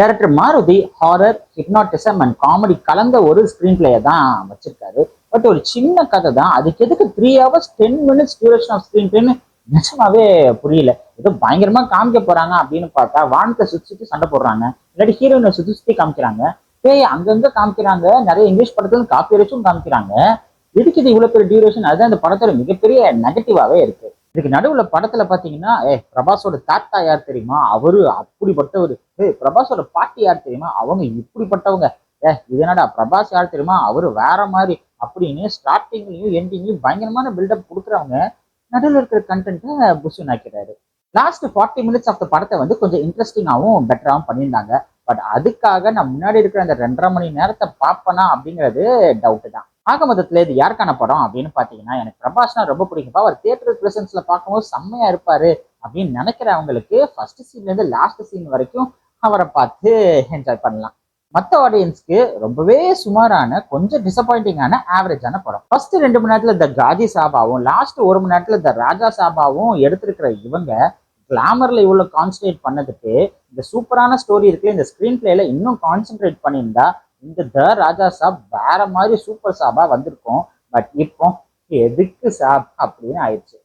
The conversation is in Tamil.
Director Maruti horror, hypnotism and comedy கலந்த ஒரு ஸ்கிரீன் பிளேயை தான் வச்சிருக்காரு. பட் ஒரு சின்ன கதை தான். அதுக்கு எதுக்கு 3 hours 10 minutes duration of screen பிளேன்னு நிஜமாவே புரியல. ஏதோ பயங்கரமா காமிக்க போறாங்க அப்படின்னு பார்த்தா வானத்தை சுத்தி சுத்தி சண்டை போடுறாங்க, இல்லாட்டி ஹீரோயினை சுத்தி சுத்தி காமிக்கிறாங்க, பேய் அங்கங்க காமிக்கிறாங்க, நிறைய இங்கிலீஷ் படத்துல காப்பி அடிச்சும் காமிக்கிறாங்க. எதுக்கு இது இவ்வளவு பெரிய டியூரேஷன்? அதுதான் இந்த படத்தோட மிகப்பெரிய நெகட்டிவாவே இருக்கு. இதுக்கு நடுவுல படத்துல பாத்தீங்கன்னா, பிரபாஸோட தாத்தா யார் தெரியுமா? அவரு அப்படிப்பட்டவரு. பிரபாஸோட பாட்டி யார் தெரியுமா? அவங்க இப்படிப்பட்டவங்க. இது என்னடா பிரபாஸ் யார் தெரியுமா? அவரு வேற மாதிரி அப்படின்னு ஸ்டார்டிங்லயும் எண்டிங்லயும் பயங்கரமான பில்டப் கொடுக்குறவங்க நடுவில் இருக்கிற கண்டென்ட்டை புஷ் ஆக்கிறாரு. லாஸ்ட் 40 minutes ஆஃப் த படத்தை வந்து கொஞ்சம் இன்ட்ரெஸ்டிங்காகவும் பெட்டராகவும் பண்ணியிருந்தாங்க. பட் அதுக்காக நான் முன்னாடி இருக்கிற அந்த 2.5 மணி நேரத்தை பார்ப்பனா அப்படிங்கிறது டவுட் தான். ஆக மொத்தத்துல இது யாருக்கான படம் அப்படின்னு பாத்தீங்கன்னா, எனக்கு பிரபாஸ்னா ரொம்ப பிடிக்கும்ப்பா, அவர் தியேட்டர் பிரசன்ஸ்ல பார்க்கும்போது செம்மையா இருப்பாரு அப்படின்னு நினைக்கிறவங்களுக்கு ஃபர்ஸ்ட் சீன்ல இருந்து லாஸ்ட் சீன் வரைக்கும் அவரை பார்த்து என்ஜாய் பண்ணலாம். மற்ற ஆடியன்ஸ்க்கு ரொம்பவே சுமாரான, கொஞ்சம் டிசப்பாயிண்டிங்கான, ஆவரேஜான படம். ஃபர்ஸ்ட் 2 மணி நேரத்துல இந்த காஜி சாபாவும், லாஸ்ட் 1 மணி நேரத்துல இந்த ராஜா சாபாவும் எடுத்திருக்கிற இவங்க கிளாமர்ல இவ்வளவு கான்சன்ட்ரேட் பண்ணதுக்கு இந்த சூப்பரான ஸ்டோரி இருக்கு, இந்த ஸ்கிரீன் பிளேல இன்னும் கான்சென்ட்ரேட் பண்ணியிருந்தா இந்த ராஜா சாப் வேற மாதிரி சூப்பர் சாபா வந்திருக்கும். பட் இப்போ எதுக்கு சாப் அப்படின்னு ஆயிடுச்சு.